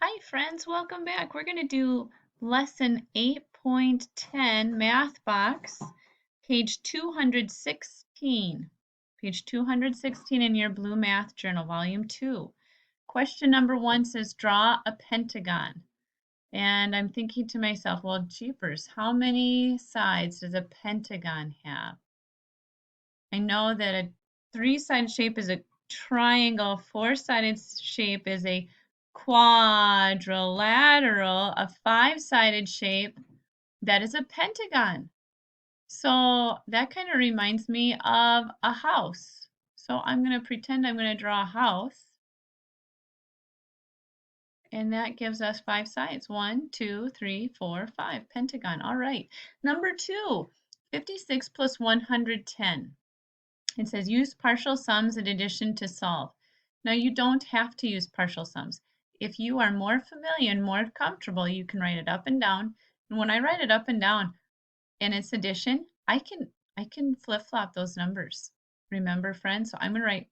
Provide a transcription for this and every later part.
Hi friends, welcome back. We're going to do lesson 8.10 Math Box, page 216. Page 216 in your blue math journal, volume 2. Question number 1 says draw a pentagon. And I'm thinking to myself, well, jeepers, how many sides does a pentagon have? I know that a three-sided shape is a triangle, four-sided shape is a quadrilateral, a five-sided shape, that is a pentagon. So that kind of reminds me of a house. So I'm going to pretend I'm going to draw a house. And that gives us five sides. 1, 2, 3, 4, 5. Pentagon. All right. Number 2, 56 plus 110. It says use partial sums in addition to solve. Now you don't have to use partial sums. If you are more familiar and more comfortable, you can write it up and down. And when I write it up and down and it's addition, I can flip-flop those numbers. Remember, friends? So I'm going to write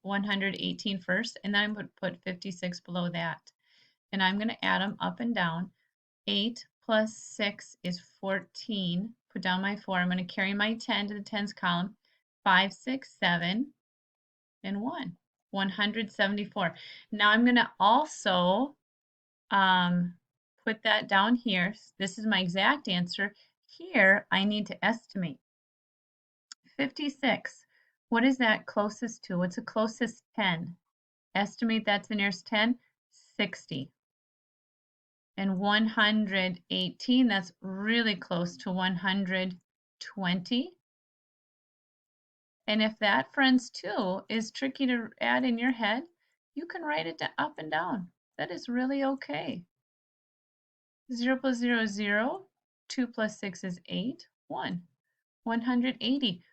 118 first, and then I'm going to put 56 below that. And I'm going to add them up and down. 8 plus 6 is 14. Put down my 4. I'm going to carry my 10 to the tens column. 5, 6, 7, and 1. 174. Now I'm going to also put that down here. This is my exact answer. Here I need to estimate. 56. What is that closest to? What's the closest 10? Estimate that's the nearest 10. 60. And 118, that's really close to 120. And if that, friends, too, is tricky to add in your head, you can write it up and down. That is really okay. 0 plus 0 is 0. 2 plus 6 is 8. 1. 180.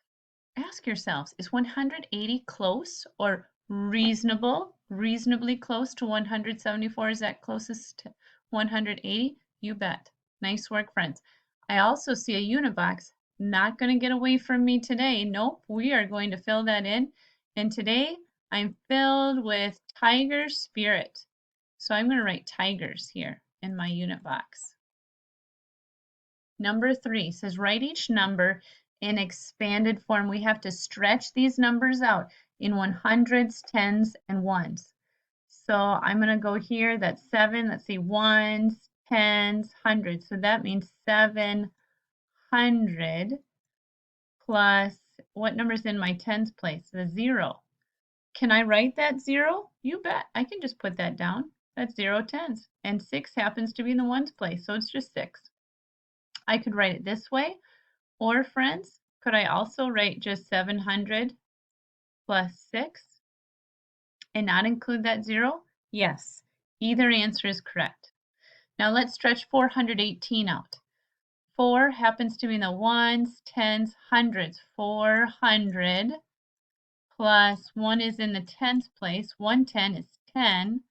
Ask yourselves, is 180 close or reasonable? Reasonably close to 174? Is that closest to 180? You bet. Nice work, friends. I also see a unit box. Not going to get away from me today. Nope, we are going to fill that in. And today I'm filled with tiger spirit. So I'm going to write tigers here in my unit box. Number 3 says write each number in expanded form. We have to stretch these numbers out in 100s, 10s, and 1s. So I'm going to go here. That's 7. Let's see, 1s, 10s, 100s. So that means 700 plus, what number's in my 10s place? The 0. Can I write that 0? You bet. I can just put that down. That's 0 tens. And 6 happens to be in the 1s place, so it's just 6. I could write it this way. Or, friends, could I also write just 700 plus 6 and not include that 0? Yes, either answer is correct. Now let's stretch 418 out. 4 happens to be in the 1s, 10s, 100s. 400 plus 1 is in the 10s place. 110 is 10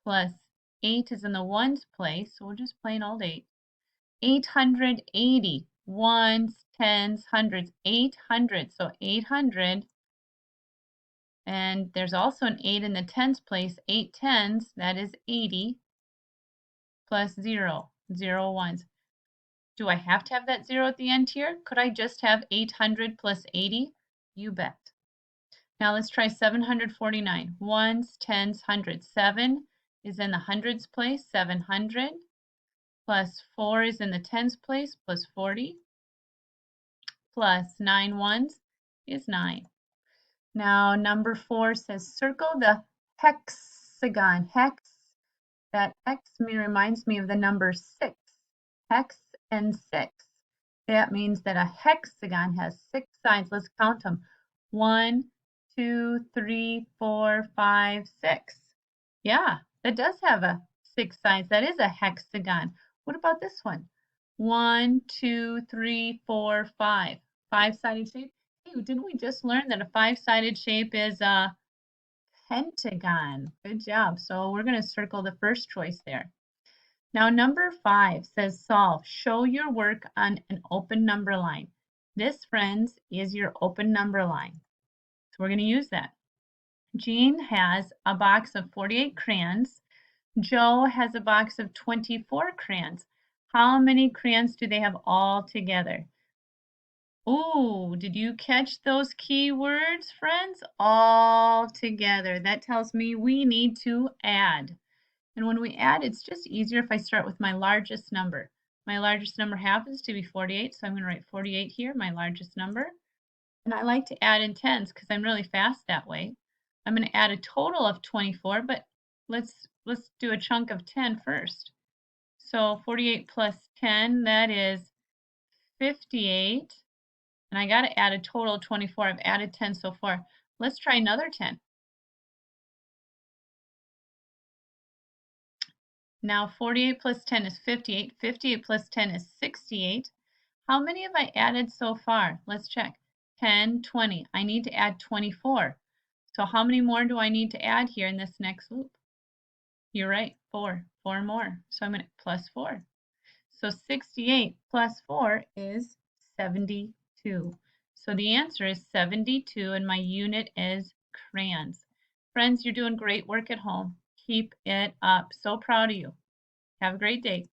plus 8 is in the 1s place. So we'll just plain old 8. 880. 1s, 10s, 100s. 800. So 800. And there's also an 8 in the tens place. 8 tens, that is 80 plus 0. 0 ones. Do I have to have that 0 at the end here? Could I just have 800 plus 80? You bet. Now let's try 749. 1s, 10s, 100s. 7 is in the hundreds place. 700 plus 4 is in the tens place, plus 40, plus 9 ones is 9. Now number 4 says circle the hexagon. Hex, that X reminds me of the number 6. Hex and 6. That means that a hexagon has 6 sides. Let's count them. 1, 2, 3, 4, 5, 6. Yeah, that does have 6 sides. That is a hexagon. What about this one? 1, 2, 3, 4, 5. 5-sided shape. Hey, didn't we just learn that a 5-sided shape is a pentagon? Good job. So we're going to circle the first choice there. Now number 5 says solve. Show your work on an open number line. This, friends, is your open number line. So we're going to use that. Jean has a box of 48 crayons. Joe has a box of 24 crayons. How many crayons do they have all together? Ooh, did you catch those key words, friends? All together. That tells me we need to add. And when we add, it's just easier if I start with my largest number. My largest number happens to be 48, so I'm going to write 48 here, my largest number. And I like to add in tens because I'm really fast that way. I'm going to add a total of 24, but let's do a chunk of 10 first. So 48 plus 10, that is 58. And I got to add a total of 24. I've added 10 so far. Let's try another 10. Now 48 plus 10 is 58. 58 plus 10 is 68. How many have I added so far? Let's check. 10, 20. I need to add 24. So how many more do I need to add here in this next loop? You're right, 4. 4 more. So I'm going to plus 4. So 68 plus 4 is 72. So the answer is 72, and my unit is crayons. Friends, you're doing great work at home. Keep it up. So proud of you. Have a great day.